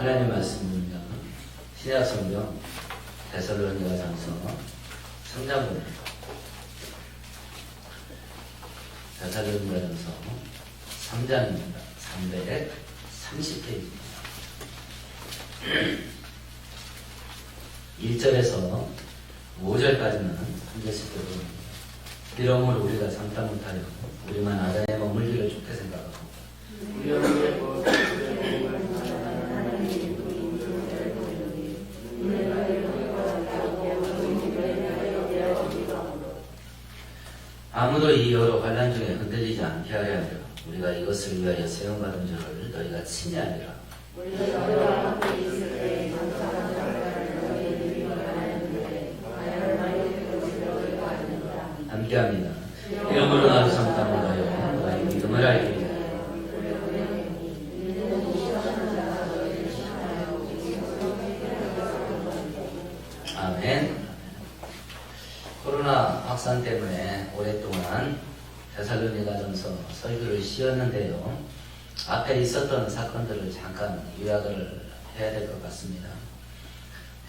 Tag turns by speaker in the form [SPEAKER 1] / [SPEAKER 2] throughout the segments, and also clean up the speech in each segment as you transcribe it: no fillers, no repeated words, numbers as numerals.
[SPEAKER 1] 하나님의 말씀입니다. 신약 성경 데살로니가전서 3장입니다. 데살로니가전서 3장입니다. 330페이지입니다. 1절에서 5절까지는 한 절씩 들어봅니다. 이러므로 우리가 참다 못하여 우리만 아다에 머물기를 좋게 생각하고 아무도 이 여러 환난 중에 흔들리지 않게 하려 하리라. 우리가 이것을 위하여 세움받은 줄을 너희가 친히 알리라. 함께합니다. 이러므로 나도 참다 못하여 너희 믿음을 알리라. 아멘. 코로나 확산 때문에 오랫동안 데살로니가전서 설교를 쉬었는데요. 앞에 있었던 사건들을 잠깐 요약을 해야 될 것 같습니다.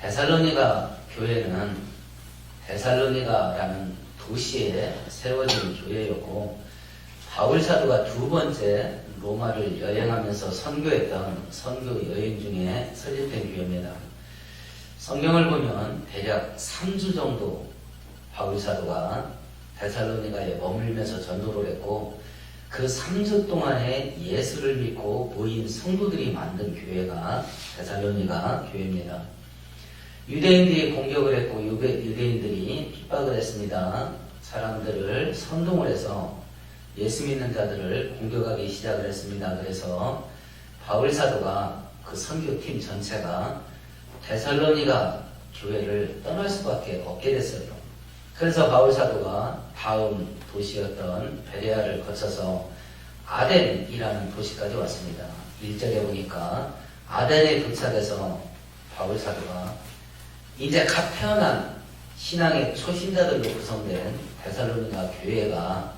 [SPEAKER 1] 데살로니가 교회는 데살로니가라는 도시에 세워진 교회였고, 바울 사도가 두 번째 로마를 여행하면서 선교했던 선교 여행 중에 설립된 교회입니다. 성경을 보면 대략 3주 정도 바울 사도가 데살로니가에 머물면서 전도를 했고, 그 3주 동안에 예수를 믿고 모인 성도들이 만든 교회가 데살로니가 교회입니다. 유대인들이 공격을 했고 유대인들이 핍박을 했습니다. 사람들을 선동을 해서 예수 믿는 자들을 공격하기 시작을 했습니다. 그래서 바울 사도가 그 선교팀 전체가 데살로니가 교회를 떠날 수밖에 없게 됐어요. 그래서 바울 사도가 다음 도시였던 베레아를 거쳐서 아덴이라는 도시까지 왔습니다. 1절에 보니까 아덴에 도착해서 바울 사도가 이제 갓 태어난 신앙의 초신자들로 구성된 데살로니가 교회가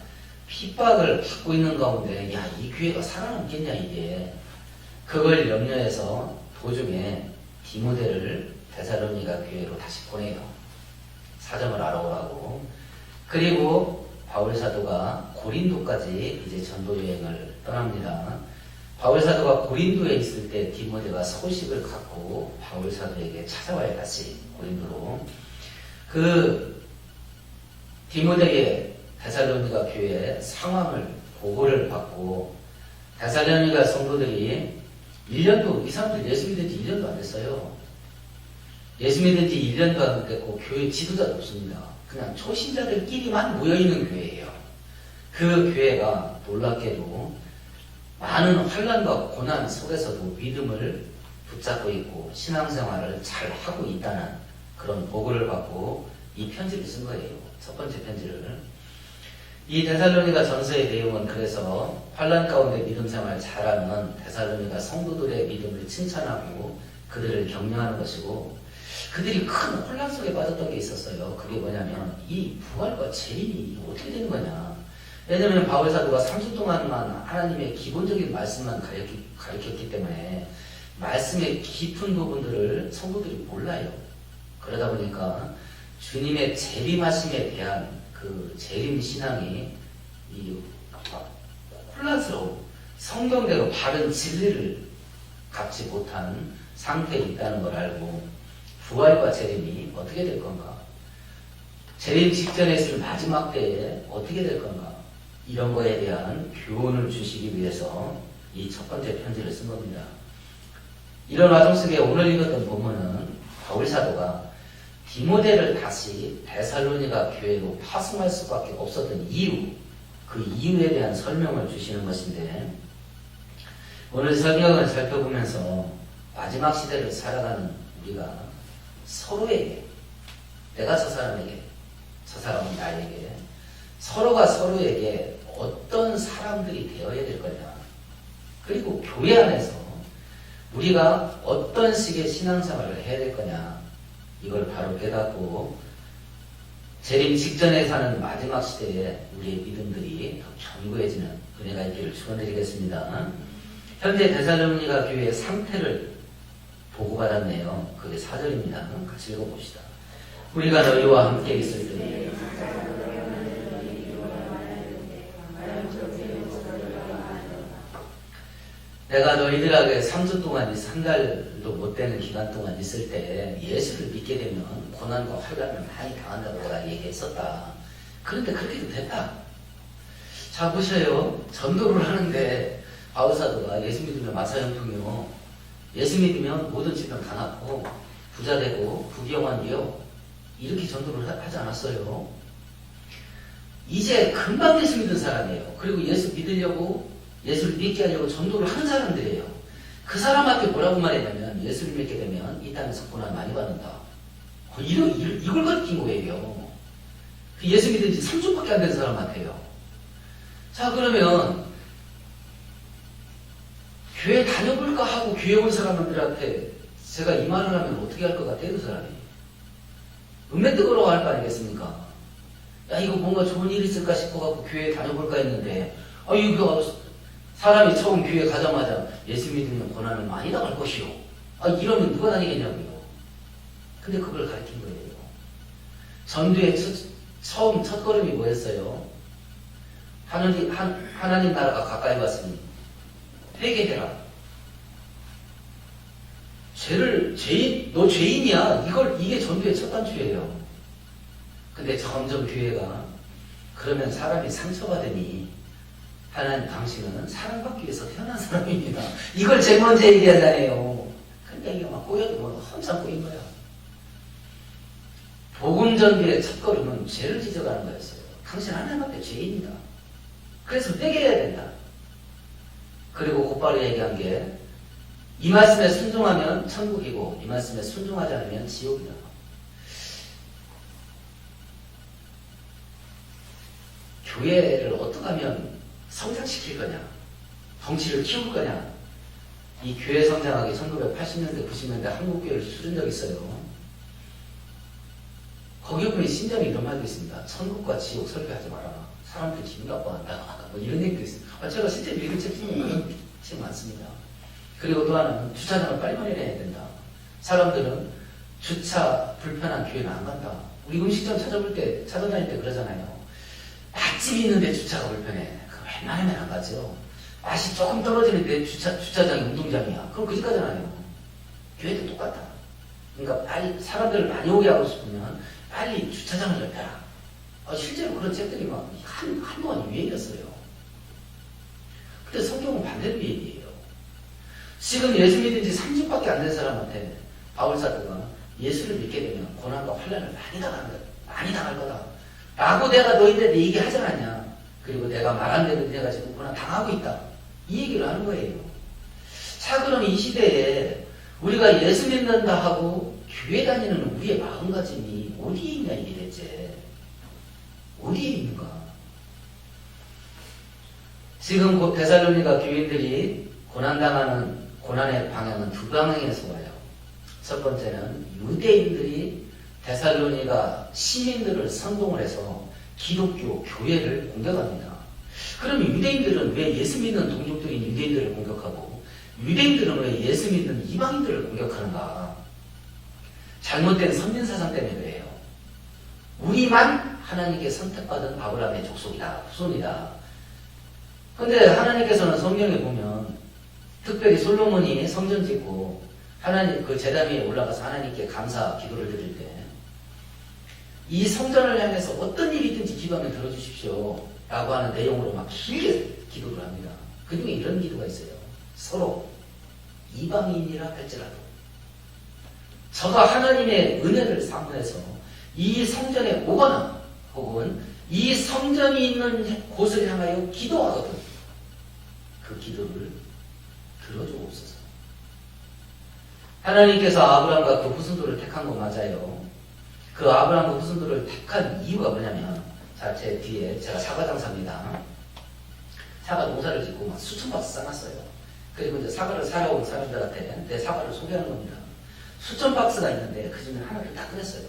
[SPEAKER 1] 핍박을 받고 있는 가운데 이 교회가 살아남겠냐 이게, 그걸 염려해서 도중에 디모데를 데살로니가 교회로 다시 보내요. 사정을 알아오라고. 그리고 바울 사도가 고린도까지 이제 전도 여행을 떠납니다. 바울 사도가 고린도에 있을 때 디모데가 소식을 갖고 바울 사도에게 찾아와요. 다시 고린도로. 그 디모데의 데살로니가 교회의 상황을 보고를 받고, 데살로니가 성도들이 1년도, 이 사람들 예수 믿은 지 1년도 안 됐어요. 예수 믿은 지 1년도 안 됐고 교회 지도자도 없습니다. 그냥 초신자들끼리만 모여있는 교회예요. 그 교회가 놀랍게도 많은 환난과 고난 속에서도 믿음을 붙잡고 있고 신앙생활을 잘 하고 있다는 그런 보고를 받고 이 편지를 쓴 거예요. 첫 번째 편지를. 이 데살로니가 전서의 내용은 그래서 환난 가운데 믿음생활 잘하는 데살로니가 성도들의 믿음을 칭찬하고 그들을 격려하는 것이고, 그들이 큰 혼란 속에 빠졌던 게 있었어요. 그게 뭐냐면 이 부활과 재림이 어떻게 되는 거냐. 왜냐하면 바울 사도가 3주 동안만 하나님의 기본적인 말씀만 가르쳤기 때문에 말씀의 깊은 부분들을 성도들이 몰라요. 그러다 보니까 주님의 재림하심에 대한 그 재림 신앙이 혼란스러워 성경대로 바른 진리를 갖지 못한 상태에 있다는 걸 알고, 부활과 재림이 어떻게 될 건가? 재림 직전에 있을 마지막 때에 어떻게 될 건가? 이런 거에 대한 교훈을 주시기 위해서 이 첫 번째 편지를 쓴 겁니다. 이런 와중 속에 오늘 읽었던 본문은 바울 사도가 디모데를 다시 데살로니가 교회로 파송할 수밖에 없었던 이유, 그 이유에 대한 설명을 주시는 것인데, 오늘 성경을 살펴보면서 마지막 시대를 살아가는 우리가 서로에게, 내가 저 사람에게, 저 사람은 나에게, 서로가 서로에게 어떤 사람들이 되어야 될 거냐, 그리고 교회 안에서 우리가 어떤 식의 신앙생활을 해야 될 거냐, 이걸 바로 깨닫고 재림 직전에 사는 마지막 시대에 우리의 믿음들이 더 견고해지는 은혜가 있기를 축원드리겠습니다. 현재 데살로니가 교회의 상태를 보고받았네요. 그게 4절입니다. 같이 읽어봅시다. 우리가 너희와 함께 있을 때 내가 너희들에게 3주 동안, 3달도 못 되는 기간 동안 있을 때 예수를 믿게 되면 고난과 환난을 많이 당한다고 내가 얘기했었다. 그런데 그렇게도 됐다. 자, 보셔요. 전도를 하는데 바울사도가 예수 믿으면 마사형통이요. 예수 믿으면 모든 질병 다 낫고 부자 되고 부귀영화 되요. 이렇게 전도를 하지 않았어요. 이제 금방 예수 믿은 사람이에요. 그리고 예수 믿으려고 예수를 믿게 하려고 전도를 하는 사람들이에요. 그 사람한테 뭐라고 말했냐면 예수를 믿게 되면 이 땅에서 고난 많이 받는다. 이걸 가르친 거예요. 예수 믿은 지 3주밖에 안 된 사람한테요. 자, 그러면 교회 다녀볼까 하고 교회 온 사람들한테 제가 이 말을 하면 어떻게 할 것 같아요? 그 사람이 은매 뜨거워 할 거 아니겠습니까? 야, 이거 뭔가 좋은 일이 있을까 싶어갖고 교회 다녀볼까 했는데 이거 사람이 처음 교회 가자마자 예수 믿으면 고난을 많이 당할 것이요. 이러면 누가 다니겠냐고요. 근데 그걸 가르친 거예요. 전도의 처음 첫걸음이 뭐였어요? 하나님 나라가 가까이 왔으니 회개해라. 너 죄인이야. 이게 전도의 첫 단추예요. 근데 점점 교회가 그러면 사람이 상처받으니 하나님 당신은 사랑받기 위해서 태어난 사람입니다. 이걸 제일 먼저 얘기하잖아요. 근데 이게 막 꼬여도 한참 꼬인 거야. 복음 전도의 첫걸음은 죄를 지적하는 거였어요. 당신 하나님 앞에 죄인이다. 그래서 회개해야 된다. 그리고 곧바로 얘기한 게 이 말씀에 순종하면 천국이고 이 말씀에 순종하지 않으면 지옥이다. 교회를 어떻게 하면 성장시킬 거냐, 덩치를 키울 거냐. 이 교회 성장하기 1980년대, 90년대 한국교회를 수준 적 있어요. 거기 보면 신점이 이런 말도 있습니다. 천국과 지옥 설교하지 마라. 사람들이 기분 나빠한다. 뭐 이런 얘기도 있습니다. 제가 실제 읽은 책 중에 책 많습니다. 그리고 또 하나는 주차장을 빨리빨리 해야 된다. 사람들은 주차 불편한 교회는 안 간다. 우리 음식점 찾아다닐 때 그러잖아요. 맛집이 있는데 주차가 불편해. 그거 웬만하면 안 가죠. 맛이 조금 떨어지는데 주차장이 운동장이야. 그럼 그집가잖아요. 교회도 똑같다. 그러니까 빨리 사람들을 많이 오게 하고 싶으면 빨리 주차장을 넓혀라. 실제로 그런 책들이 막 한동안 유행이었어요. 근데 성경은 반대로 얘기해요. 지금 예수 믿은 지 3주밖에 안 된 사람한테 바울사도가 예수를 믿게 되면 고난과 환난을 많이 당할 거다. 라고 내가 너희들한테 얘기하지 않았냐. 그리고 내가 말한 대로 내가 지금 고난 당하고 있다. 이 얘기를 하는 거예요. 자, 그럼 이 시대에 우리가 예수 믿는다 하고 교회 다니는 우리의 마음가짐이 어디에 있냐, 이게 대체. 어디에 있는가? 지금 데살로니가 교인들이 고난당하는 고난의 방향은 두 방향에서 와요. 첫 번째는 유대인들이 데살로니가 시민들을 선동을 해서 기독교 교회를 공격합니다. 그러면 유대인들은 왜 예수 믿는 동족들인 유대인들을 공격하고 유대인들은 왜 예수 믿는 이방인들을 공격하는가? 잘못된 선민사상 때문에 그래요. 우리만 하나님께 선택받은 아브라함의 족속이다, 후손이다. 근데 하나님께서는 성경에 보면 특별히 솔로몬이 성전 짓고 하나님 그 제단 위에 올라가서 하나님께 감사 기도를 드릴 때 이 성전을 향해서 어떤 일이 있든지 기도하면 들어주십시오 라고 하는 내용으로 막 길게 기도를 합니다. 그 중에 이런 기도가 있어요. 서로 이방인이라 할지라도 저가 하나님의 은혜를 사모해서 이 성전에 오거나 혹은 이 성전이 있는 곳을 향하여 기도하거든 그 기도를 들어주옵소서. 하나님께서 아브라함과 그 후손들을 택한 거 맞아요. 그 아브라함과 후손들을 택한 이유가 뭐냐면, 자, 제 뒤에 제가 사과 장사입니다. 사과 농사를 짓고 막 수천 박스 싸놨어요. 그리고 이제 사과를 사러 온 사람들한테 내 사과를 소개하는 겁니다. 수천 박스가 있는데 그 중에 하나를 딱 꺼냈어요.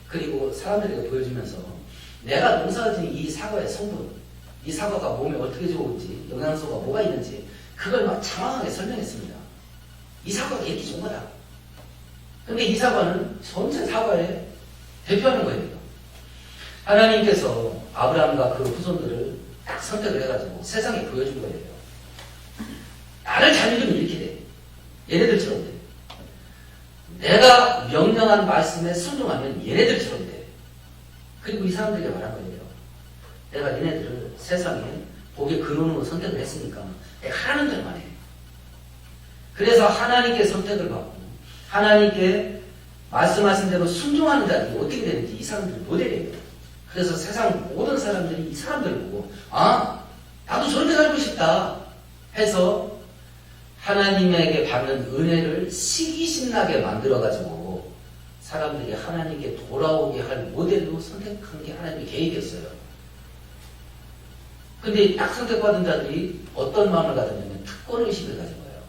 [SPEAKER 1] 그리고 사람들에게 보여주면서 내가 농사진 이 사과의 성분, 이 사과가 몸에 어떻게 좋은지, 영양소가 뭐가 있는지 그걸 막 장황하게 설명했습니다. 이 사과가 이렇게 좋은 거다. 근데 이 사과는 전체 사과에 대표하는 거예요. 하나님께서 아브라함과 그 후손들을 딱 선택을 해가지고 세상에 보여준 거예요. 나를 잘 믿으면 이렇게 돼. 얘네들처럼 돼. 내가 명령한 말씀에 순종하면 얘네들처럼 돼. 그리고 이 사람들에게 말한 거예요. 내가 얘네들을 세상에 복의 근원으로 선택을 했으니까 내가 하라는 대로만 해. 그래서 하나님께 선택을 받고 하나님께 말씀하신 대로 순종하는 자들이 어떻게 되는지 이 사람들이 모델이에요. 그래서 세상 모든 사람들이 이 사람들을 보고 아 나도 저렇게 살고 싶다 해서 하나님에게 받는 은혜를 시기신나게 만들어가지고 사람들이 하나님께 돌아오게 할 모델로 선택한 게 하나님의 계획이었어요. 근데 딱 선택받은 자들이 어떤 마음을 가졌냐면 특권의식을 가진 거예요.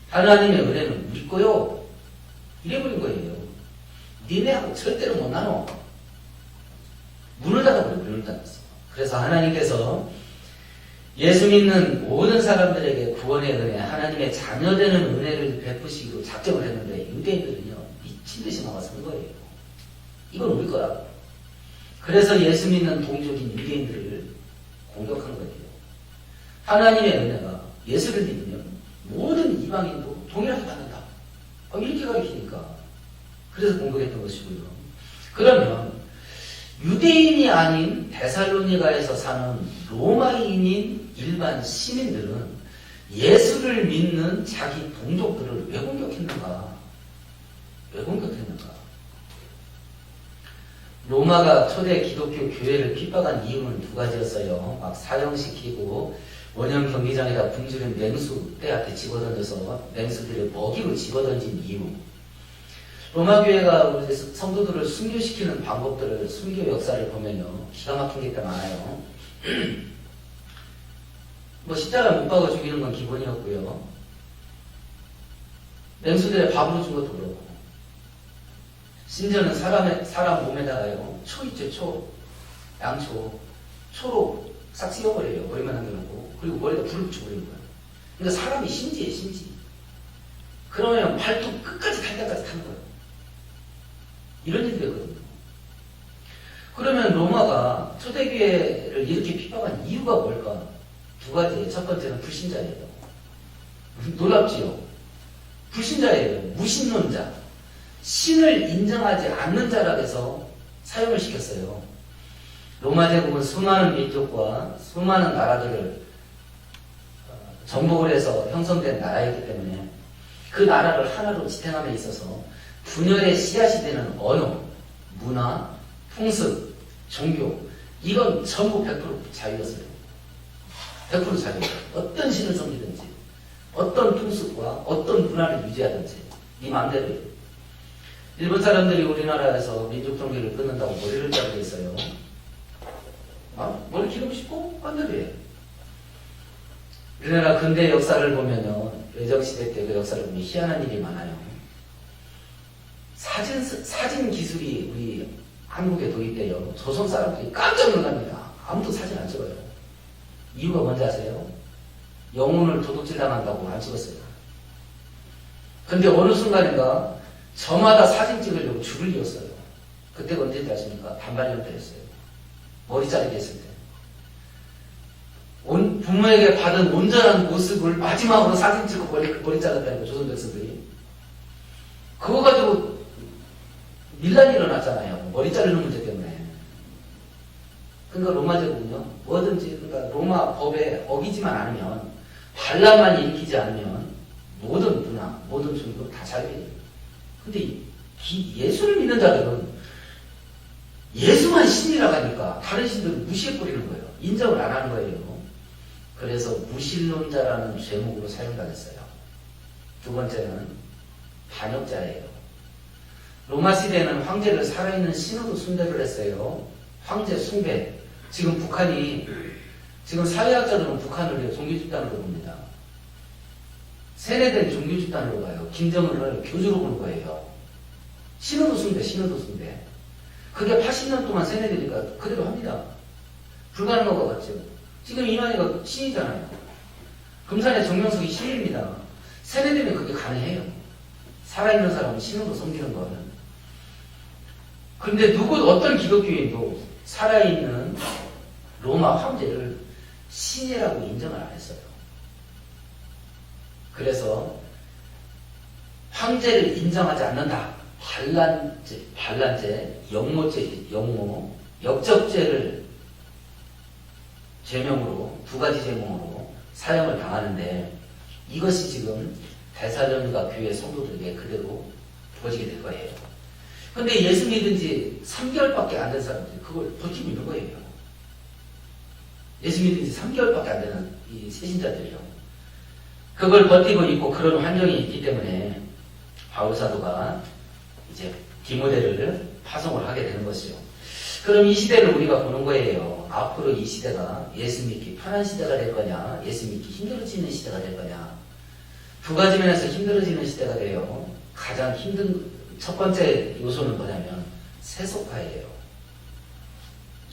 [SPEAKER 1] 하나님의 은혜는 우리 거요. 이래버린 거예요. 니네하고 절대로 못 나눠. 문을 닫아버려, 문을 닫았어. 그래서 하나님께서 예수 믿는 모든 사람들에게 구원의 은혜, 하나님의 자녀되는 은혜를 베푸시기로 작정을 했는데 유대인들은요, 미친듯이 나와서는 거예요. 이건 우리 거라고. 그래서 예수 믿는 동족인 유대인들을 공격한 거예요. 하나님의 은혜가 예수를 믿으면 모든 이방인도 동일하게 받는다. 이렇게 가르치니까. 그래서 공격했던 것이고요. 그러면 유대인이 아닌 데살로니가에서 사는 로마인인 일반 시민들은 예수를 믿는 자기 동족들을 왜 공격했는가? 왜 공격했는가? 로마가 초대 기독교 교회를 핍박한 이유는 두 가지였어요. 막 사형시키고 원형 경기장에다 굶주린 맹수 떼한테 집어던져서 맹수들을 먹이로 집어던진 이유. 로마 교회가 우리 성도들을 순교시키는 방법들을 순교 역사를 보면요 기가 막힌 게 많아요. 뭐 십자가 못 박아 죽이는 건 기본이었고요. 맹수들의 밥으로 준 것도 그렇고, 심지어는 사람 몸에다가요 초 있죠, 초, 양초, 초로 싹 씌워버려요. 머리만 남겨놓고. 그리고 머리에다 불을 붙여버리는 거예요. 그러니까 사람이 심지에 심지. 그러면 발톱 끝까지 탈 때까지 타는 거예요. 이런 일이 되거든요. 그러면 로마가 초대교회를 이렇게 핍박한 이유가 뭘까? 두 가지예요. 첫 번째는 불신자예요. 놀랍지요? 불신자예요. 무신론자. 신을 인정하지 않는 자라 해서 사형을 시켰어요. 로마 제국은 수많은 민족과 수많은 나라들을 정복을 해서 형성된 나라이기 때문에 그 나라를 하나로 지탱함에 있어서 분열의 씨앗이 되는 언어, 문화, 풍습, 종교, 이건 전부 100% 자유였어요. 100% 자유예요. 어떤 신을 섬기든지, 어떤 풍습과 어떤 문화를 유지하든지 이 마음대로예요. 일본 사람들이 우리나라에서 민족 종교를 끊는다고 머리를 자르고 있어요. 머리 기르고 싶고 반대로예요. 우리나라 근대 역사를 보면요, 외정시대 때 그 역사를 보면 희한한 일이 많아요. 사진 기술이 우리 한국에 도입돼요. 조선 사람들이 깜짝 놀랍니다. 아무도 사진 안 찍어요. 이유가 뭔지 아세요? 영혼을 도둑질 당한다고 안 찍었어요. 근데 어느 순간인가 저마다 사진 찍으려고 줄을 이었어요. 그때가 언제인지 아십니까? 단발령 때였어요. 머리 자르게 했을 때. 부모에게 받은 온전한 모습을 마지막으로 사진 찍고 머리 잘랐다니까, 조선 백성들이. 그거 가지고 밀란이 일어났잖아요. 머리 자르는 문제 때문에. 그러니까 로마 제국은요, 뭐든지, 그러니까 로마 법에 어기지만 않으면, 반란만 일으키지 않으면, 모든 문화, 모든 종교 다 자유해요. 근데 예수를 믿는 자들은 예수만 신이라고 하니까 다른 신들을 무시해버리는 거예요. 인정을 안 하는 거예요. 그래서 무신론자라는 제목으로 사용당했어요. 두 번째는 반역자예요. 로마 시대에는 황제를 살아있는 신으로 숭배를 했어요. 황제 숭배. 지금 사회학자들은 북한을 종교집단으로 봅니다. 세뇌된 종교집단으로 가요. 김정은을 교주로 보는 거예요. 신으로 숭배. 그게 80년 동안 세뇌되니까 그대로 합니다. 불가능한 것 같죠. 지금 이만희가 신이잖아요. 금산의 정명석이 신입니다. 세뇌되면 그게 가능해요. 살아있는 사람은 신으로 섬기는 거는. 근데 어떤 기독교인도 살아있는 로마 황제를 신이라고 인정을 안 했어요. 그래서 황제를 인정하지 않는다. 반란죄, 역모, 역적죄를 죄명으로, 두 가지 죄명으로 사형을 당하는데, 이것이 지금 데살로니가 교회 성도들에게 그대로 보여지게 될 거예요. 근데 예수 믿은 지 3개월밖에 안 된 사람들이 그걸 버티고 있는 거예요. 예수 믿은 지 3개월밖에 안 되는 이 세신자들이요. 그걸 버티고 있고 그런 환경이 있기 때문에 바울 사도가 이제 디모데를 파송을 하게 되는 것이요. 그럼 이 시대를 우리가 보는 거예요. 앞으로 이 시대가 예수 믿기 편한 시대가 될 거냐, 예수 믿기 힘들어지는 시대가 될 거냐. 두 가지 면에서 힘들어지는 시대가 돼요. 가장 힘든 첫 번째 요소는 뭐냐면 세속화예요.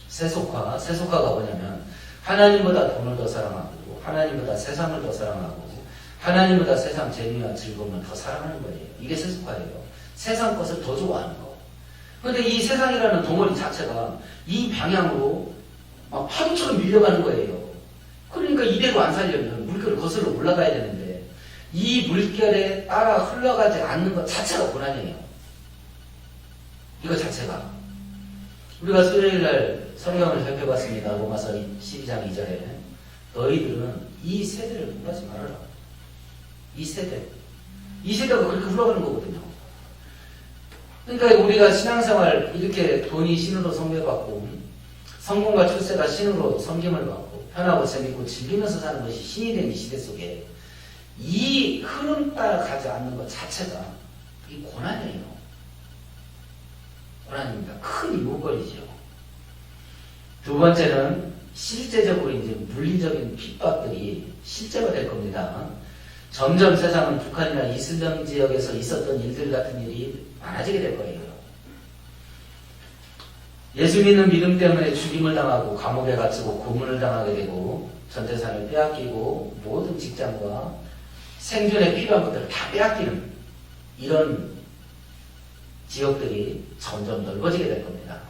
[SPEAKER 1] 세속화가 뭐냐면 하나님보다 돈을 더 사랑하고, 하나님보다 세상을 더 사랑하고, 하나님보다 세상 재미와 즐거움을 더 사랑하는 거예요. 이게 세속화예요. 세상 것을 더 좋아하는 거. 그런데 이 세상이라는 덩어리 자체가 이 방향으로 막 파도처럼 밀려가는 거예요. 그러니까 이대로 안 살려면 물결을 거슬러 올라가야 되는데, 이 물결에 따라 흘러가지 않는 것 자체가 고난이에요. 이거 자체가. 우리가 수요일날 성경을 살펴봤습니다. 로마서 12장 2절에 너희들은 이 세대를 공부하지 말아라. 이 세대가 그렇게 흘러가는 거거든요. 그러니까 우리가 신앙생활 이렇게 돈이 신으로 섬겨받고, 성공과 출세가 신으로 섬김을 받고, 편하고 재밌고 즐기면서 사는 것이 신이 된 이 시대 속에 이 흐름 따라 가지 않는 것 자체가 이 고난이에요. 고난입니다. 큰 이목거리죠. 두 번째는 실제적으로 이제 물리적인 핍박들이 실제가 될 겁니다. 점점 세상은 북한이나 이슬람 지역에서 있었던 일들 같은 일이 많아지게 될 거예요. 예수 믿는 믿음 때문에 죽임을 당하고 감옥에 갇히고 고문을 당하게 되고 전 재산을 빼앗기고 모든 직장과 생존에 필요한 것들을 다 빼앗기는 이런 지역들이 점점 넓어지게 될 겁니다.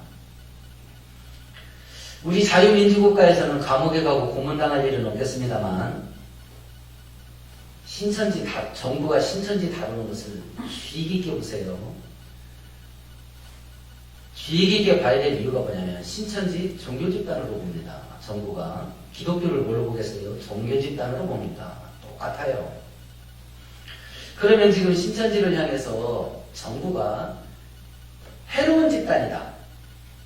[SPEAKER 1] 우리 자유민주국가에서는 감옥에 가고 고문당할 일은 없겠습니다만 정부가 신천지 다루는 것을 주의 깊게 보세요. 주의 깊게 봐야 될 이유가 뭐냐면 신천지 종교집단으로 봅니다. 정부가 기독교를 뭘로 보겠어요? 종교집단으로 봅니다. 똑같아요. 그러면 지금 신천지를 향해서 정부가 해로운 집단이다,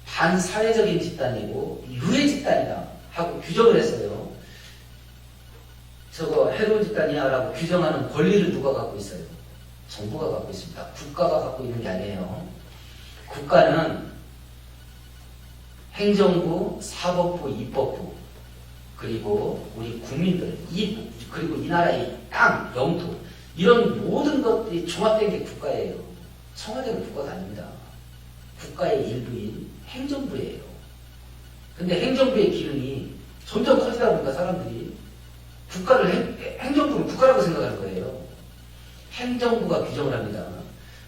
[SPEAKER 1] 반사회적인 집단이고 유해 집단이다 하고 규정을 했어요. 저거 해로운 집단이야 라고 규정하는 권리를 누가 갖고 있어요? 정부가 갖고 있습니다. 국가가 갖고 있는 게 아니에요. 국가는 행정부, 사법부, 입법부, 그리고 우리 국민들, 그리고 이 나라의 땅, 영토, 이런 모든 것들이 종합된 게 국가예요. 청와대는 국가가 아닙니다. 국가의 일부인 행정부예요. 근데 행정부의 기능이 점점 커지다 보니까 사람들이 행정부를 국가라고 생각할 거예요. 행정부가 규정을 합니다.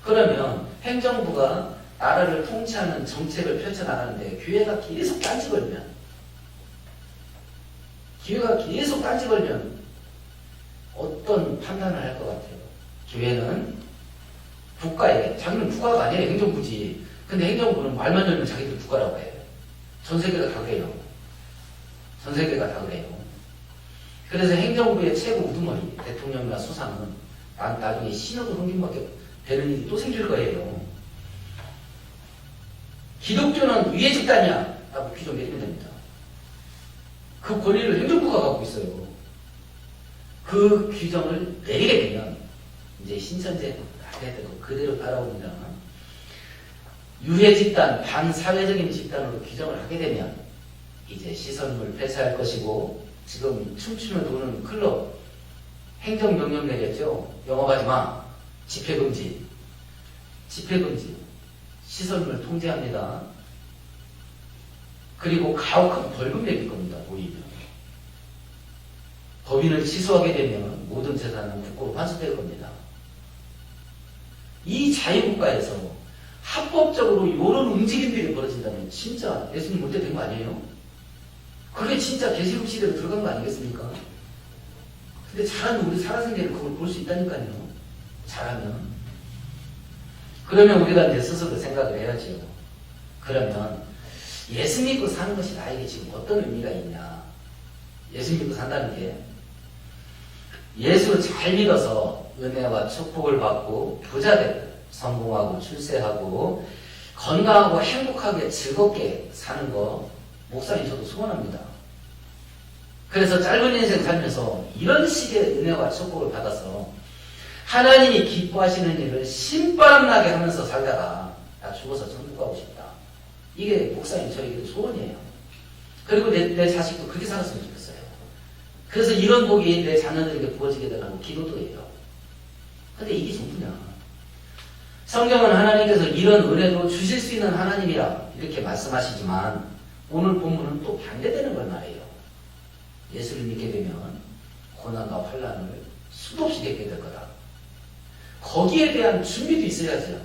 [SPEAKER 1] 그러면 행정부가 나라를 통치하는 정책을 펼쳐나가는데 교회가 계속 딴지 걸면 어떤 판단을 할 것 같아요? 교회는 자기는 국가가 아니에요. 행정부지. 근데 행정부는 말만 열면 자기들 국가라고 해요. 전 세계가 다 그래요. 그래서 행정부의 최고 우두머리, 대통령이나 수상은 나중에 신호도 섬김밖에 되는 일이 또 생길 거예요. 기독교는 위의 집단이야 라고 규정 내리면 됩니다. 그 권리를 행정부가 갖고 있어요. 그 규정을 내리게 되면 이제 신천지에 그대로 따라옵니다. 유해 집단, 반사회적인 집단으로 규정을 하게 되면 이제 시설물 폐쇄할 것이고, 지금 춤추면 도는 클럽 행정명령 내렸죠. 영업하지 마. 집회금지. 시설물 통제합니다. 그리고 가혹한 벌금 내릴 겁니다. 모이면. 법인을 취소하게 되면 모든 재산은 국고로 환수될 겁니다. 이 자유국가에서 합법적으로 이런 움직임들이 벌어진다면 진짜 예수님 올 때 된 거 아니에요? 그게 진짜 계시록 시대로 들어간 거 아니겠습니까? 근데 잘하면 우리 살아생전에 그걸 볼 수 있다니까요. 잘하면. 그러면 우리가 내 스스로 생각을 해야지요. 그러면 예수 믿고 사는 것이 나에게 지금 어떤 의미가 있냐. 예수 믿고 산다는 게 예수를 잘 믿어서 은혜와 축복을 받고 부자되고 성공하고 출세하고 건강하고 행복하게 즐겁게 사는 거 목사님 저도 소원합니다. 그래서 짧은 인생 살면서 이런 식의 은혜와 축복을 받아서 하나님이 기뻐하시는 일을 신바람나게 하면서 살다가 나 죽어서 천국 가고 싶다. 이게 목사님 저에게도 소원이에요. 그리고 내 자식도 그렇게 살았으면 좋겠어요. 그래서 이런 복이 내 자녀들에게 부어지게 되라고 기도도 해요. 근데 이게 전부냐. 성경은 하나님께서 이런 은혜도 주실 수 있는 하나님이라 이렇게 말씀하시지만 오늘 본문은 또 반대되는 걸 말해요. 예수를 믿게 되면 고난과 환난을 수도 없이 겪게 될 거다. 거기에 대한 준비도 있어야죠.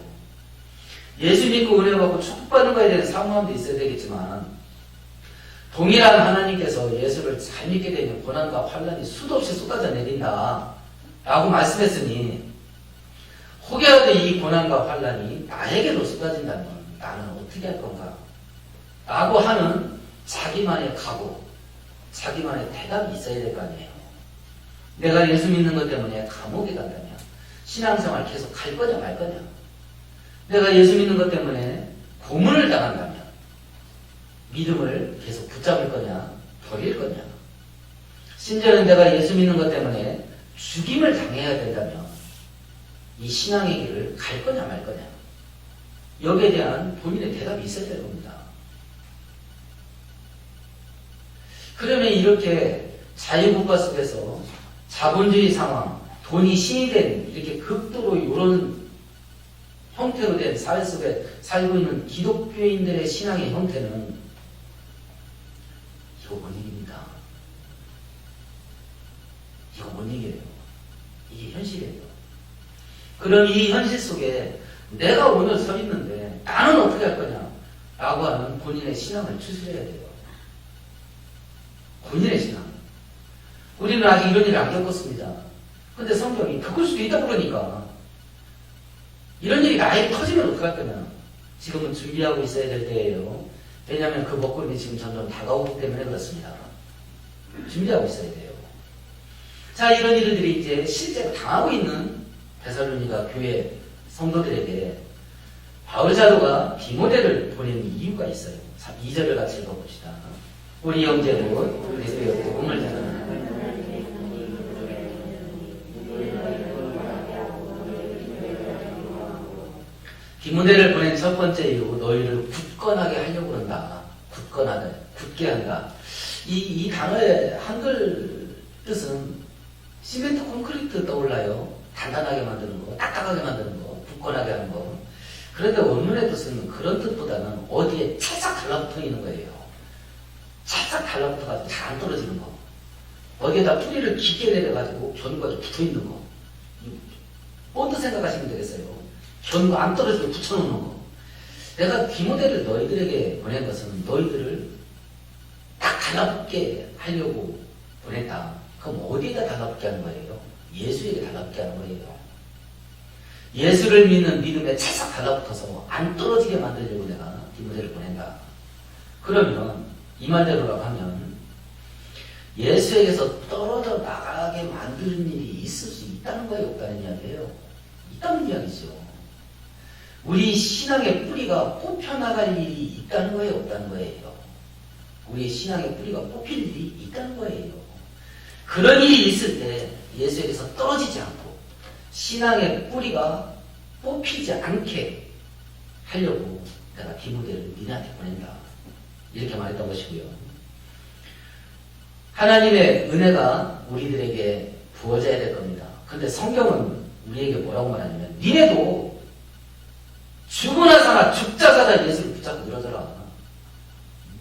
[SPEAKER 1] 예수 믿고 은혜 받고 축복받는 것에 대한 사모함도 있어야 되겠지만 동일한 하나님께서 예수를 잘 믿게 되면 고난과 환난이 수도 없이 쏟아져 내린다 라고 말씀했으니 혹여라도 이 고난과 환난이 나에게도 쏟아진다면 나는 어떻게 할 건가 라고 하는 자기만의 각오, 자기만의 대답이 있어야 될 거 아니에요. 내가 예수 믿는 것 때문에 감옥에 간다면 신앙생활 계속 갈 거냐 말 거냐. 내가 예수 믿는 것 때문에 고문을 당한다면 믿음을 계속 붙잡을 거냐 버릴 거냐. 심지어는 내가 예수 믿는 것 때문에 죽임을 당해야 된다면 이 신앙의 길을 갈 거냐 말 거냐. 여기에 대한 본인의 대답이 있어야 될 겁니다. 그러면 이렇게 자유국가 속에서 자본주의 상황, 돈이 신이 된 이렇게 극도로 이런 형태로 된 사회 속에 살고 있는 기독교인들의 신앙의 형태는 이거 못 이깁니다. 이거 못 이겨요. 이게 현실이에요. 그럼 이 현실 속에 내가 오늘 서 있는데 나는 어떻게 할 거냐 라고 하는 본인의 신앙을 추스려야 돼요. 본인의 신앙. 우리는 아직 이런 일을 안 겪었습니다. 근데 성경이 겪을 수도 있다고 그러니까 이런 일이 나에게 터지면 어떡할 거냐. 지금은 준비하고 있어야 될 때예요. 왜냐하면 그 먹구름이 지금 점점 다가오기 때문에 그렇습니다. 준비하고 있어야 돼요. 자, 이런 일들이 이제 실제로 당하고 있는 데살로니가 교회 성도들에게 바울 사도가 디모데를 보내는 이유가 있어요. 2절을 같이 읽어봅시다. 우리 형제로 그리스도의 복음을 전하는 디모데를 보낸 첫 번째 이유, 너희를 굳건하게 하려고 한다. 굳건하다. 굳게 한다. 이 단어의 한글 뜻은 시멘트 콘크리트 떠올라요. 단단하게 만드는 거, 딱딱하게 만드는 거, 굳건하게 하는 거. 그런데 원문의 뜻은 그런 뜻보다는 어디에 찰싹 달라붙어 있는 거예요. 찰싹 달라붙어가지고 잘 안 떨어지는 거. 어디에다 뿌리를 깊게 내려가지고 견과가 붙어 있는 거. 본드 생각하시면 되겠어요. 견과 안 떨어지게 붙여놓는 거. 내가 디모데를 너희들에게 보낸 것은 너희들을 딱 달라붙게 하려고 보냈다. 그럼 어디에다 달라붙게 하는 거예요? 예수에게 달라붙게 하는 거예요. 예수를 믿는 믿음에 찰싹 달라붙어서 안 떨어지게 만들려고 내가 디모데를 보낸다. 그러면 이 말대로라고 하면 예수에게서 떨어져 나가게 만드는 일이 있을 수 있다는 거예요? 없다는 이야기예요? 있다는 이야기죠. 우리 신앙의 뿌리가 뽑혀나갈 일이 있다는 거예요? 없다는 거예요? 우리 신앙의 뿌리가 뽑힐 일이 있다는 거예요. 그런 일이 있을 때 예수에게서 떨어지지 않고 신앙의 뿌리가 뽑히지 않게 하려고 내가 디모데를 니네한테 보낸다. 이렇게 말했던 것이고요. 하나님의 은혜가 우리들에게 부어져야 될 겁니다. 그런데 성경은 우리에게 뭐라고 말하냐면 니네도 죽으나 사나 죽자 사자 예수를 붙잡고 늘어져라.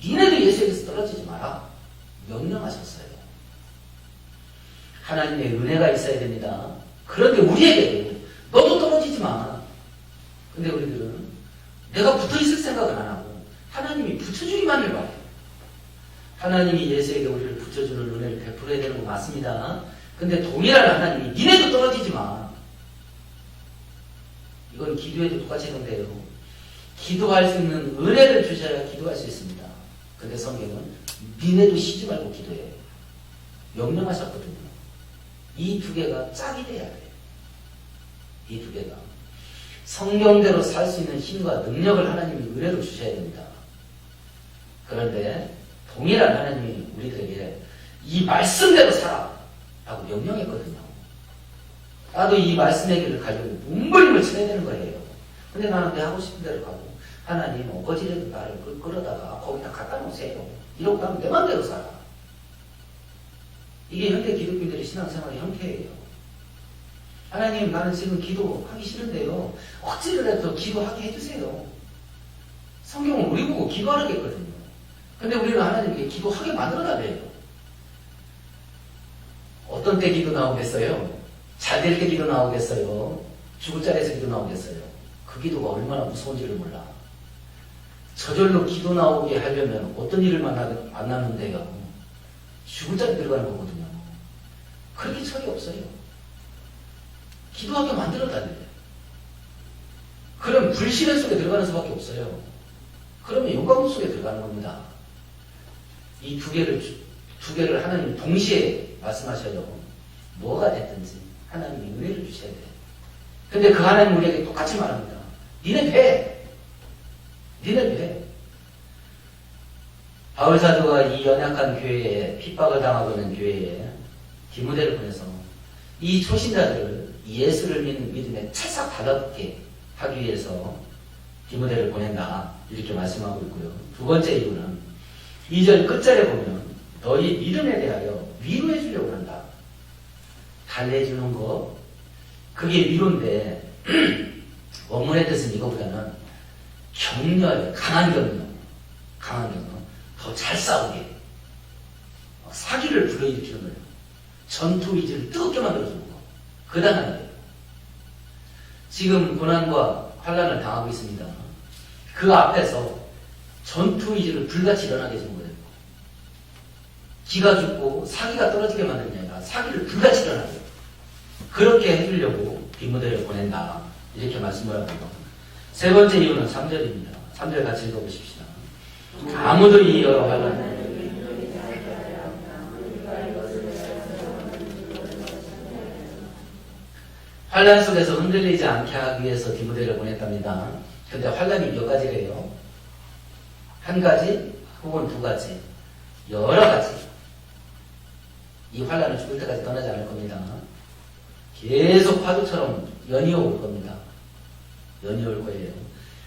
[SPEAKER 1] 니네도 예수에게서 떨어지지 마라. 명령하셨어요. 하나님의 은혜가 있어야 됩니다. 그런데 우리에게도 너도 떨어지지 마. 근데 우리들은 내가 붙어있을 생각은 안 하고 하나님이 붙여주기만을 바래요. 하나님이 예수에게 우리를 붙여주는 은혜를 베풀어야 되는 거 맞습니다. 근데 동일한 하나님이 니네도 떨어지지 마. 이건 기도에도 똑같이 해당돼요. 기도할 수 있는 은혜를 주셔야 기도할 수 있습니다. 근데 성경은 니네도 쉬지 말고 기도해. 명령하셨거든요. 이 두 개가 짝이 돼야 돼. 이 두 개가. 성경대로 살 수 있는 힘과 능력을 하나님이 은혜로 주셔야 됩니다. 그런데 동일한 하나님이 우리들에게 이 말씀대로 살아 라고 명령했거든요. 나도 이 말씀의 길을 가려고 몸부림을 쳐야 되는 거예요. 근데 나는 내 하고 싶은 대로 가고 하나님 어거지라도 나를 끌어다가 거기다 갖다 놓으세요. 이러고 나면 내 맘대로 살아. 이게 현대 기독교인들의 신앙생활의 형태예요. 하나님 나는 지금 기도하기 싫은데요. 억지로라도 기도하게 해주세요. 성경은 우리 보고 기도하라고 했거든요. 근데 우리는 하나님께 기도하게 만들어달래요. 어떤 때 기도 나오겠어요? 잘 될 때 기도 나오겠어요? 죽을 자리에서 기도 나오겠어요? 그 기도가 얼마나 무서운지를 몰라. 저절로 기도 나오게 하려면 어떤 일을 만나는데요? 죽을 자리 들어가는 거거든요. 그렇게 철이 없어요. 기도하게 만들어달래요. 그럼 불신의 속에 들어가는 수밖에 없어요. 그러면 용광로 속에 들어가는 겁니다. 이 두 개를 하나님 동시에 말씀하셔요. 뭐가 됐든지 하나님이 은혜를 주셔야 돼요. 근데 그 하나님 우리에게 똑같이 말합니다. 니네 배. 니네 배. 바울 사도가 이 연약한 교회에 핍박을 당하고 있는 교회에 디모데를 보내서 이 초신자들을 예수를 믿는 믿음에 찰싹 받아붙게 하기 위해서 디모데를 보낸다. 이렇게 말씀하고 있고요. 두 번째 이유는 2절 끝절에 보면 너희 믿음에 대하여 위로해 주려고 한다. 달래주는 거 그게 위로인데 원문의 뜻은 이거보다는 격려예요. 강한 격려. 더 잘 싸우게. 사기를 불러일으키는 거예요. 전투 의지를 뜨겁게 만들어주는 거. 그 단어예요. 지금 고난과 환난을 당하고 있습니다. 그 앞에서 전투 의지를 불같이 일어나게 해주는 거예요. 기가 죽고 사기가 떨어지게 만드는 게 아니라 사기를 불같이 일어나게. 그렇게 해주려고 디모데를 보낸다. 이렇게 말씀을 합니다. 세 번째 이유는 3절입니다. 3절 같이 읽어보십시다. 아무도 이 여러 환난 환난 속에서 흔들리지 않게 하기 위해서 디모데를 보냈답니다. 근데 환난이 몇 가지래요? 한 가지 혹은 두 가지, 여러 가지. 이 환난은 죽을 때까지 떠나지 않을 겁니다. 계속 파도처럼 연이어 올 겁니다. 연이어 올 거예요.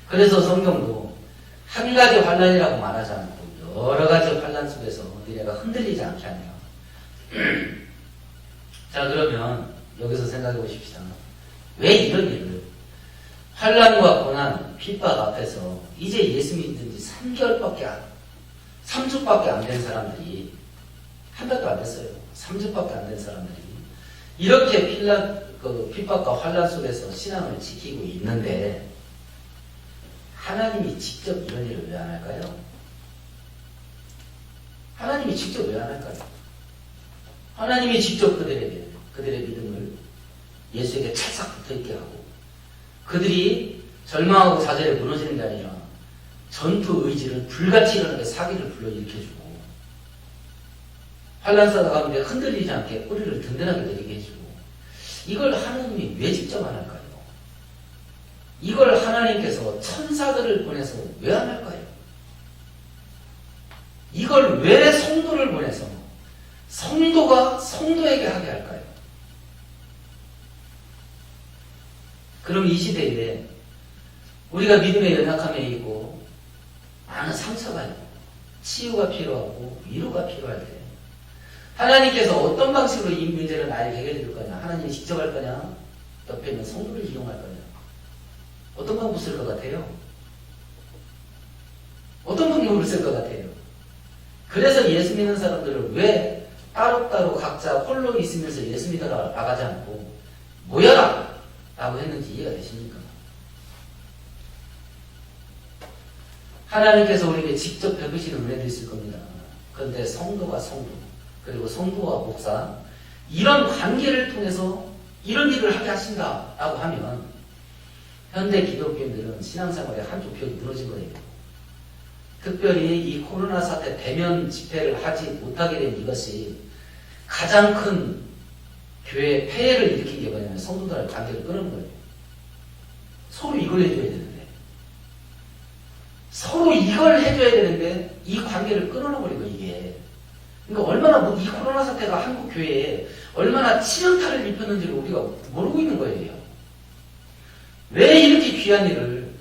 [SPEAKER 1] 그래서 성경도 한 가지 환난이라고 말하지 않고 여러 가지 환난 속에서 너희가 흔들리지 않게 하네요. 자, 그러면 여기서 생각해 보십시다. 왜 이런 일을 환난과 고난, 핍박 앞에서 이제 예수 믿은 지 3주밖에 안 된 사람들이, 한 달도 안 됐어요. 3주밖에 안 된 사람들이 이렇게 핍박과 환난 속에서 신앙을 지키고 있는데 하나님이 직접 이런 일을 왜 안 할까요? 하나님이 직접 왜 안 할까요? 하나님이 직접 그들의 믿음을 예수에게 찰싹 붙어있게 하고 그들이 절망하고 좌절에 무너지는 게 아니라 전투 의지를 불같이 일어나게 사기를 불러일으켜주고 환난사 가운데 흔들리지 않게 뿌리를 든든하게 들이게 해주고 이걸 하나님이 왜 직접 안 할까요? 이걸 하나님께서 천사들을 보내서 왜 안 할까요? 이걸 왜 성도를 보내서 성도가 성도에게 하게 할까요? 그럼 이 시대에 우리가 믿음의 연약함에 있고 많은 상처가 있고 치유가 필요하고 위로가 필요할 때 하나님께서 어떤 방식으로 이 문제를 나에게 해결해 줄 거냐? 하나님이 직접 할 거냐? 옆에 있는 성도를 이용할 거냐? 어떤 방법을 쓸 것 같아요? 어떤 방법을 쓸 것 같아요? 그래서 예수 믿는 사람들을 왜 따로따로 각자 홀로 있으면서 예수 믿어라 나가지 않고 모여라! 라고 했는지 이해가 되십니까? 하나님께서 우리에게 직접 베푸시는 은혜도 있을 겁니다. 그런데 성도와 성도, 그리고 성도와 목사, 이런 관계를 통해서 이런 일을 하게 하신다라고 하면 현대 기독교인들은 신앙생활의 한쪽 벽이 무너진 거예요. 특별히 이 코로나 사태 대면 집회를 하지 못하게 된 이것이 가장 큰 교회의 폐해를 일으킨 게 뭐냐면 성도들의 관계를 끊은 거예요. 서로 이걸 해줘야 되는데 서로 이걸 해줘야 되는데 이 관계를 끊어버리고 이게 그러니까 얼마나 이 코로나 사태가 한국 교회에 얼마나 치명타를 입혔는지를 우리가 모르고 있는 거예요. 왜 이렇게 귀한 일을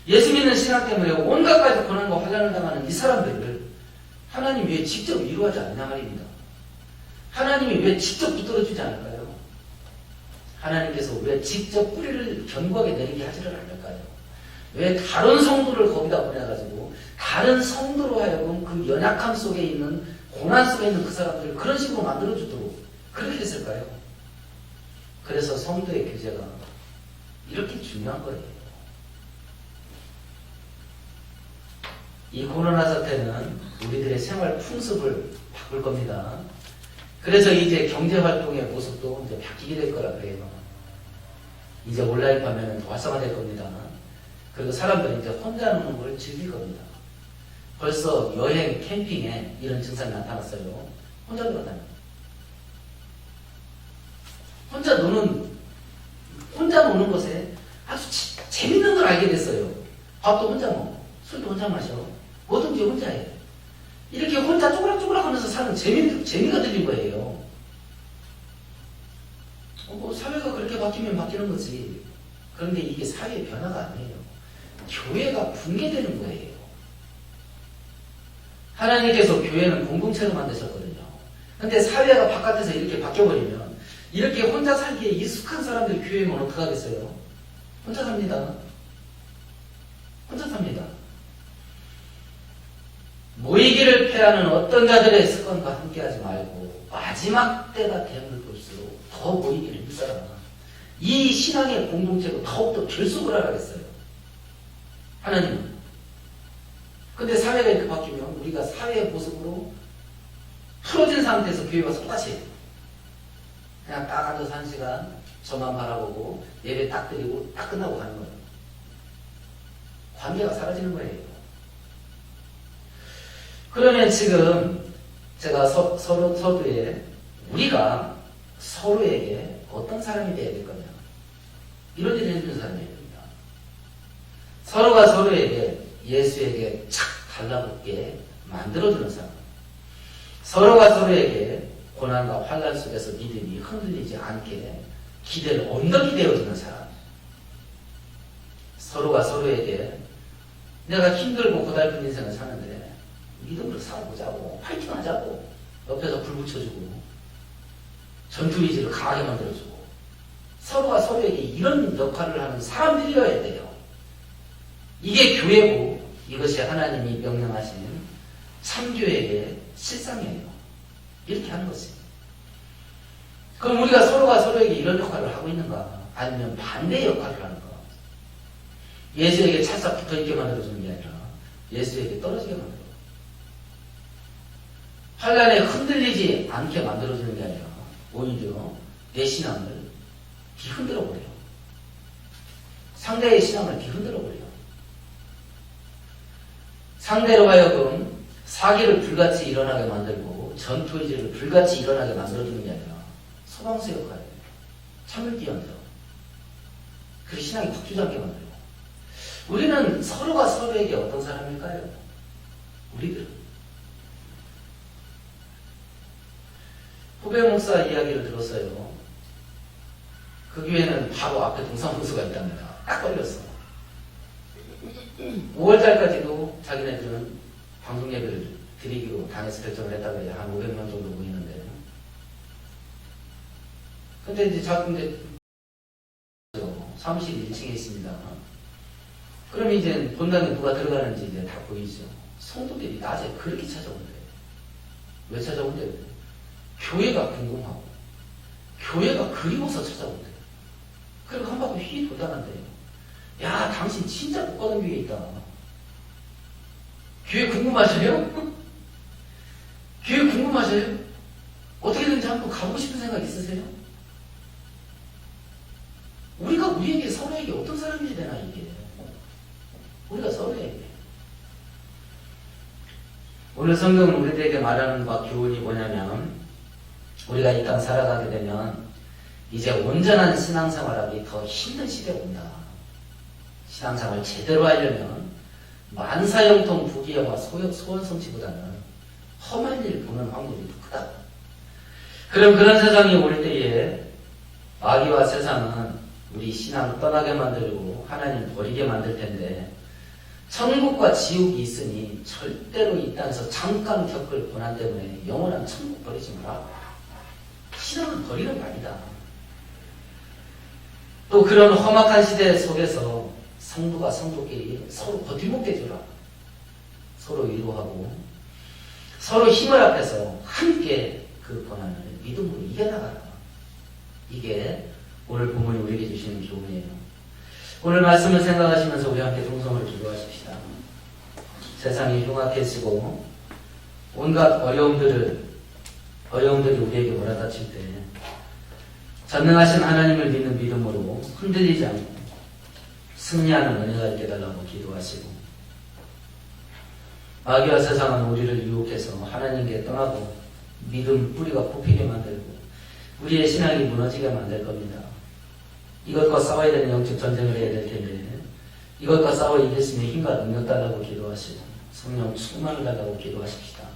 [SPEAKER 1] 예수 믿는 신앙 때문에 온갖 가지 고난과 환난을 당하는 이 사람들을 하나님이 왜 직접 위로하지 않느냐 말입니다. 하나님이 왜 직접 붙들어주지 않을까요? 하나님께서 왜 직접 뿌리를 견고하게 내리게 하지를 않을까요? 왜 다른 성도를 거기다 보내가지고 다른 성도로 하여금 그 연약함 속에 있는 고난 속에 있는 그 사람들을 그런 식으로 만들어주도록 그렇게 됐을까요? 그래서 성도의 교제가 이렇게 중요한 거예요. 이 코로나 사태는 우리들의 생활 풍습을 바꿀 겁니다. 그래서 이제 경제활동의 모습도 이제 바뀌게 될 거라 그래요. 이제 온라인 화면은 더 활성화될 겁니다. 그리고 사람들이 이제 혼자 노는 걸 즐길 겁니다. 벌써 여행, 캠핑에 이런 증상이 나타났어요. 혼자 돌아다녀요. 혼자 노는 것에 아주 재밌는 걸 알게 됐어요. 밥도 혼자 먹어. 술도 혼자 마셔. 뭐든지 혼자 해. 이렇게 혼자 쪼그락쪼그락 하면서 사는 재미가 들린 거예요. 뭐 사회가 그렇게 바뀌면 바뀌는 거지. 그런데 이게 사회의 변화가 아니에요. 교회가 붕괴되는 거예요. 하나님께서 교회는 공동체로 만드셨거든요. 근데 사회가 바깥에서 이렇게 바뀌어버리면 이렇게 혼자 살기에 익숙한 사람들이 교회에 오면 어떡하겠어요? 혼자 삽니다. 혼자 삽니다. 모이기를 패하는 어떤 자들의 습관과 함께하지 말고 마지막 때가 되면 볼수록 더 모이기를 힘써라. 이 신앙의 공동체로 더욱더 결속을 하라겠어요. 하나님은. 근데 사회가 이렇게 바뀌면 우리가 사회의 모습으로 풀어진 상태에서 교회 와서 똑같이 해요. 그냥 딱 앉아서 1시간 저만 바라보고 예배 딱 드리고 딱 끝나고 가는 거예요. 관계가 사라지는 거예요. 그러면 지금 제가 서두에 우리가 서로에게 어떤 사람이 되어야 될 거냐. 이런 일을 해주는 사람이 돼야 됩니다. 서로가 서로에게 예수에게 착 달라붙게 만들어주는 사람. 서로가 서로에게 고난과 환난 속에서 믿음이 흔들리지 않게 기대를 온전히 되어주는 사람. 서로가 서로에게 내가 힘들고 고달픈 인생을 사는데 믿음으로 살아보자고 파이팅 하자고 옆에서 불 붙여주고 전투의지를 강하게 만들어주고 서로가 서로에게 이런 역할을 하는 사람들이어야 돼요. 이게 교회고 이것이 하나님이 명령하신 참교회의 실상이에요. 이렇게 하는 거지. 그럼 우리가 서로가 서로에게 이런 역할을 하고 있는가? 아니면 반대의 역할을 하는가? 예수에게 찰싹 붙어있게 만들어주는 게 아니라 예수에게 떨어지게 만들어. 환난에 흔들리지 않게 만들어주는 게 아니라 오히려 내 신앙을 뒤흔들어버려요. 상대의 신앙을 뒤흔들어버려요. 상대로 하여금 사기를 불같이 일어나게 만들고 전투의지를 불같이 일어나게 만들어주는 게 아니라 소방수 역할이에요. 참을 끼얹어. 그 신앙이 팍 주저앉게 만들고. 우리는 서로가 서로에게 어떤 사람일까요? 우리들은. 후배 목사 이야기를 들었어요. 그 교회는 바로 앞에 동사무소가 있답니다. 딱 걸렸어. 5월달까지도 자기네들은 방송 예배를 드리기로 당에서 결정을 했다고 해요. 한 500명 정도 모이는데. 근데 이제 자꾸 이제 사무실 1층에 있습니다. 그럼 이제 본당에 누가 들어가는지 이제 다 보이죠. 성도들이 낮에 그렇게 찾아온대요. 왜 찾아온대요? 교회가 궁금하고 교회가 그리워서 찾아온대요. 그리고 한 바퀴 휘 돌아간대요. 야, 당신 진짜 못 가는 교회에 있다. 교회 궁금하세요? 교회 궁금하세요? 어떻게든지 한번 가보고 싶은 생각 있으세요? 우리가 우리에게 서로에게 어떤 사람이 되나 이게. 우리가 서로에게. 오늘 성경은 우리들에게 말하는 교훈이 뭐냐면 우리가 이 땅 살아가게 되면 이제 온전한 신앙생활하기 더 힘든 시대가 온다. 신앙생활 제대로 하려면 만사형통 부귀영화 소원성취보다는 험한 일 보는 확률이 더 크다. 그럼 그런 세상이 올 때에 마귀와 세상은 우리 신앙을 떠나게 만들고 하나님 버리게 만들 텐데 천국과 지옥이 있으니 절대로 이 땅에서 잠깐 겪을 고난 때문에 영원한 천국 버리지 마라. 신앙을 버리는 게 아니다. 또 그런 험악한 시대 속에서 성도가 성도끼리 서로 버팀목해 주라. 서로 위로하고 서로 힘을 합해서 함께 그 고난을 믿음으로 이겨나가라. 이게 오늘 본문이 우리에게 주시는 교훈이에요. 오늘 말씀을 생각하시면서 우리 함께 동성을 기도하십시다. 세상이 흉악해지고 온갖 어려움들이 우리에게 몰아닥칠 때 전능하신 하나님을 믿는 믿음으로 흔들리지 않고 승리하는 은혜가 있게 달라고 기도하시고 마귀와 세상은 우리를 유혹해서 하나님께 떠나고 믿음 뿌리가 뽑히게 만들고 우리의 신앙이 무너지게 만들 겁니다. 이것과 싸워야 되는 영적 전쟁을 해야 될 텐데 이것과 싸워 이길 수 있는 힘과 능력 달라고 기도하시고 성령 충만을 달라고 기도하십시다.